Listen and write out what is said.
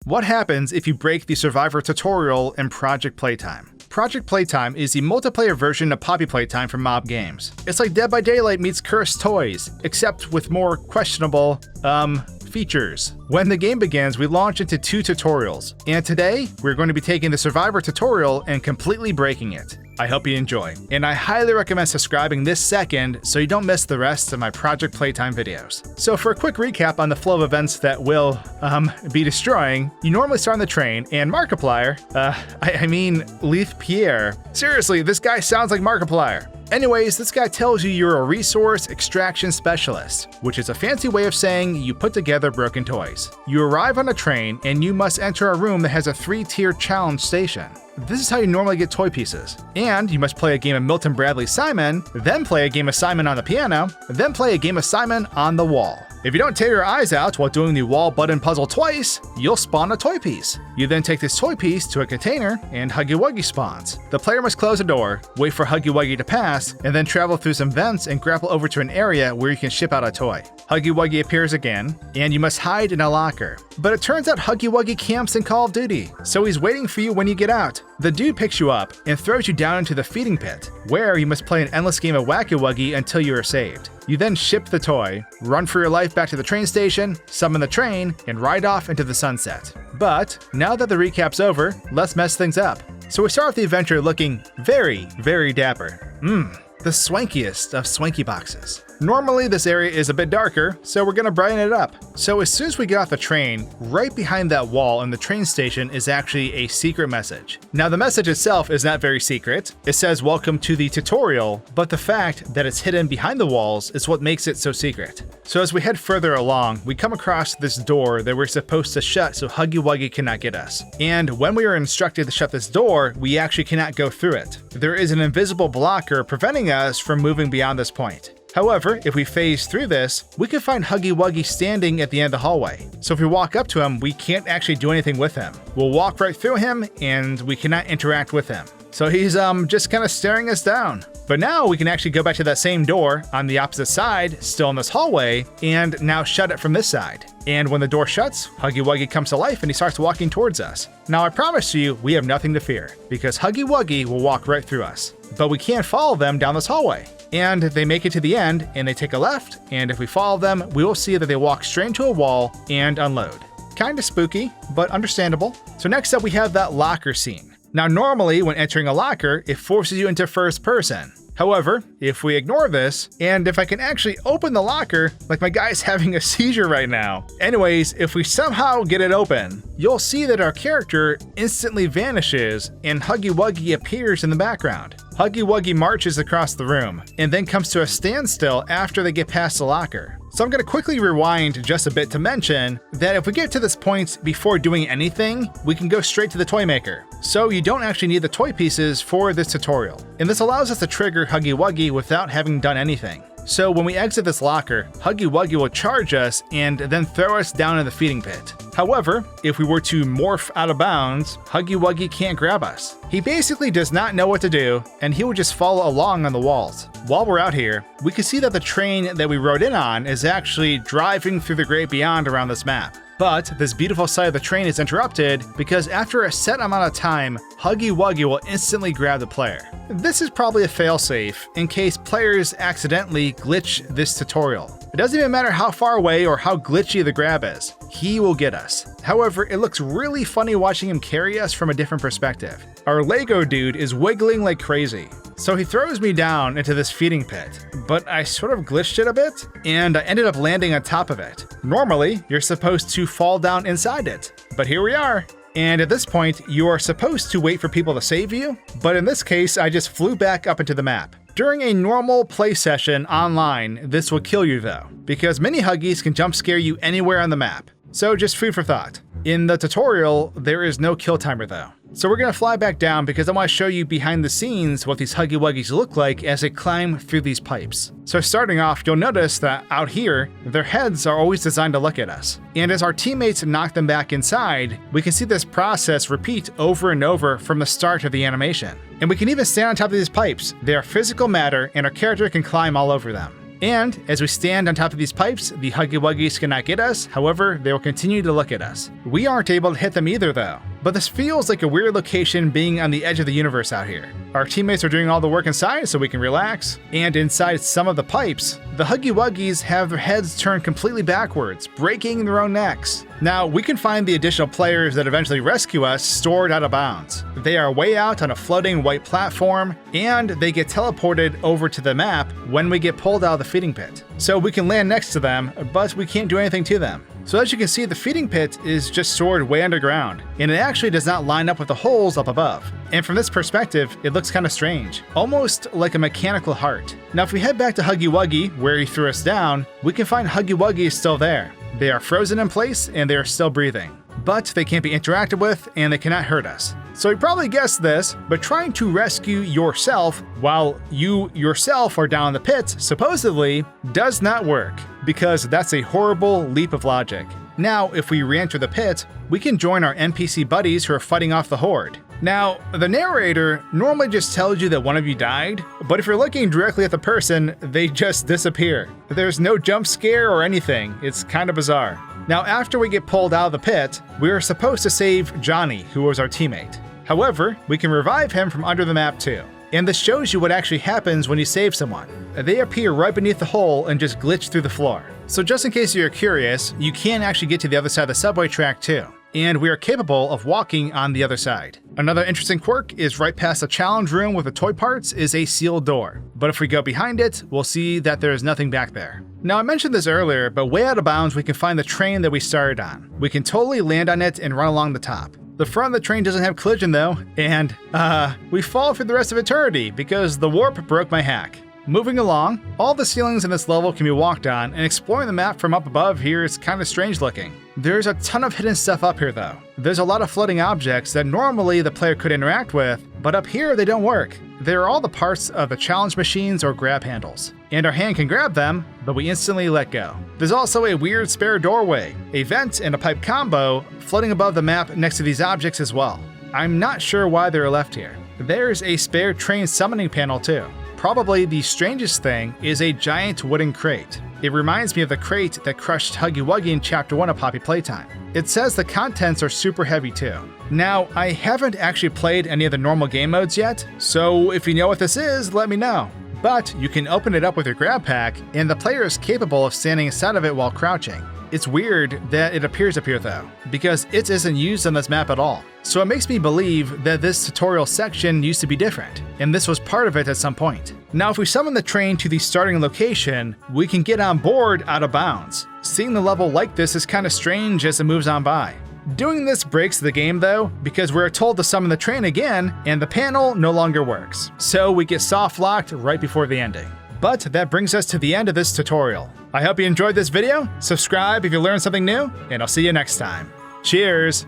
What happens if you break the Survivor tutorial in Project Playtime? Project Playtime is the multiplayer version of Poppy Playtime from Mob Games. It's like Dead by Daylight meets Cursed Toys, except with more questionable, features. When the game begins, we launch into 2 tutorials, and today, we're going to be taking the Survivor tutorial and completely breaking it. I hope you enjoy, and I highly recommend subscribing this second so you don't miss the rest of my Project Playtime videos. So for a quick recap on the flow of events that will, be destroying, you normally start on the train, and Markiplier, I mean Leith Pierre. Seriously, this guy sounds like Markiplier. Anyways, this guy tells you you're a resource extraction specialist, which is a fancy way of saying you put together broken toys. You arrive on a train and you must enter a room that has a 3-tier challenge station. This is how you normally get toy pieces. And you must play a game of Milton Bradley Simon, then play a game of Simon on the piano, then play a game of Simon on the wall. If you don't tear your eyes out while doing the wall button puzzle twice, you'll spawn a toy piece. You then take this toy piece to a container and Huggy Wuggy spawns. The player must close a door, wait for Huggy Wuggy to pass, and then travel through some vents and grapple over to an area where you can ship out a toy. Huggy Wuggy appears again, and you must hide in a locker. But it turns out Huggy Wuggy camps in Call of Duty, so he's waiting for you when you get out. The dude picks you up and throws you down into the feeding pit, where you must play an endless game of Wacky Wuggy until you are saved. You then ship the toy, run for your life back to the train station, summon the train, and ride off into the sunset. But now that the recap's over, let's mess things up. So we start off the adventure looking very, very dapper. The swankiest of swanky boxes. Normally this area is a bit darker, so we're gonna brighten it up. So as soon as we get off the train, right behind that wall in the train station is actually a secret message. Now the message itself is not very secret. It says welcome to the tutorial, but the fact that it's hidden behind the walls is what makes it so secret. So as we head further along, we come across this door that we're supposed to shut so Huggy Wuggy cannot get us. And when we are instructed to shut this door, we actually cannot go through it. There is an invisible blocker preventing us from moving beyond this point. However, if we phase through this, we can find Huggy Wuggy standing at the end of the hallway. So if we walk up to him, we can't actually do anything with him. We'll walk right through him and we cannot interact with him. So he's just kind of staring us down. But now we can actually go back to that same door on the opposite side, still in this hallway, and now shut it from this side. And when the door shuts, Huggy Wuggy comes to life and he starts walking towards us. Now I promise you, we have nothing to fear, because Huggy Wuggy will walk right through us. But we can't follow them down this hallway. And they make it to the end and they take a left, and if we follow them, we will see that they walk straight into a wall and unload. Kinda spooky, but understandable. So next up we have that locker scene. Now normally when entering a locker, it forces you into first person. However, if we ignore this, and if I can actually open the locker, like my guy's having a seizure right now. Anyways, if we somehow get it open, you'll see that our character instantly vanishes and Huggy Wuggy appears in the background. Huggy Wuggy marches across the room, and then comes to a standstill after they get past the locker. So I'm gonna quickly rewind just a bit to mention that if we get to this point before doing anything, we can go straight to the toy maker. So you don't actually need the toy pieces for this tutorial. And this allows us to trigger Huggy Wuggy without having done anything. So when we exit this locker, Huggy Wuggy will charge us and then throw us down in the feeding pit. However, if we were to morph out of bounds, Huggy Wuggy can't grab us. He basically does not know what to do, and he will just follow along on the walls. While we're out here, we can see that the train that we rode in on is actually driving through the great beyond around this map. But this beautiful sight of the train is interrupted because after a set amount of time, Huggy Wuggy will instantly grab the player. This is probably a failsafe in case players accidentally glitch this tutorial. It doesn't even matter how far away or how glitchy the grab is, he will get us. However, it looks really funny watching him carry us from a different perspective. Our Lego dude is wiggling like crazy. So he throws me down into this feeding pit, but I sort of glitched it a bit, and I ended up landing on top of it. Normally, you're supposed to fall down inside it, but here we are. And at this point, you are supposed to wait for people to save you, but in this case, I just flew back up into the map. During a normal play session online, this will kill you though, because mini Huggies can jump scare you anywhere on the map. So just food for thought. In the tutorial, there is no kill timer though. So we're gonna fly back down because I want to show you behind the scenes what these Huggy Wuggies look like as they climb through these pipes. So starting off, you'll notice that out here, their heads are always designed to look at us. And as our teammates knock them back inside, we can see this process repeat over and over from the start of the animation. And we can even stand on top of these pipes. They are physical matter and our character can climb all over them. And as we stand on top of these pipes, the Huggy Wuggies cannot get us, however, they will continue to look at us. We aren't able to hit them either though. But this feels like a weird location being on the edge of the universe out here. Our teammates are doing all the work inside so we can relax, and inside some of the pipes, the Huggy Wuggies have their heads turned completely backwards, breaking their own necks. Now, we can find the additional players that eventually rescue us stored out of bounds. They are way out on a floating white platform, and they get teleported over to the map when we get pulled out of the feeding pit. So we can land next to them, but we can't do anything to them. So as you can see, the feeding pit is just stored way underground, and it actually does not line up with the holes up above. And from this perspective, it looks kind of strange, almost like a mechanical heart. Now if we head back to Huggy Wuggy, where he threw us down, we can find Huggy Wuggy is still there. They are frozen in place and they are still breathing. But they can't be interacted with and they cannot hurt us. So you probably guessed this, but trying to rescue yourself while you yourself are down in the pit, supposedly, does not work, because that's a horrible leap of logic. Now, if we re-enter the pit, we can join our NPC buddies who are fighting off the horde. Now, the narrator normally just tells you that one of you died, but if you're looking directly at the person, they just disappear. There's no jump scare or anything, it's kind of bizarre. Now, after we get pulled out of the pit, we are supposed to save Johnny, who was our teammate. However, we can revive him from under the map too. And this shows you what actually happens when you save someone. They appear right beneath the hole and just glitch through the floor. So just in case you're curious, you can actually get to the other side of the subway track too. And we are capable of walking on the other side. Another interesting quirk is right past the challenge room with the toy parts is a sealed door. But if we go behind it, we'll see that there is nothing back there. Now I mentioned this earlier, but way out of bounds we can find the train that we started on. We can totally land on it and run along the top. The front of the train doesn't have collision though, and we fall for the rest of eternity because the warp broke my hack. Moving along, all the ceilings in this level can be walked on, and exploring the map from up above here is kind of strange looking. There's a ton of hidden stuff up here though. There's a lot of floating objects that normally the player could interact with, but up here they don't work. They're all the parts of the challenge machines or grab handles, and our hand can grab them, but we instantly let go. There's also a weird spare doorway, a vent, and a pipe combo floating above the map next to these objects as well. I'm not sure why they're left here. There's a spare train summoning panel too. Probably the strangest thing is a giant wooden crate. It reminds me of the crate that crushed Huggy Wuggy in Chapter 1 of Poppy Playtime. It says the contents are super heavy too. Now, I haven't actually played any of the normal game modes yet, so if you know what this is, let me know. But you can open it up with your grab pack, and the player is capable of standing inside of it while crouching. It's weird that it appears up here though, because it isn't used on this map at all. So it makes me believe that this tutorial section used to be different, and this was part of it at some point. Now if we summon the train to the starting location, we can get on board out of bounds. Seeing the level like this is kind of strange as it moves on by. Doing this breaks the game though, because we're told to summon the train again, and the panel no longer works. So we get soft locked right before the ending. But that brings us to the end of this tutorial. I hope you enjoyed this video, subscribe if you learned something new, and I'll see you next time. Cheers!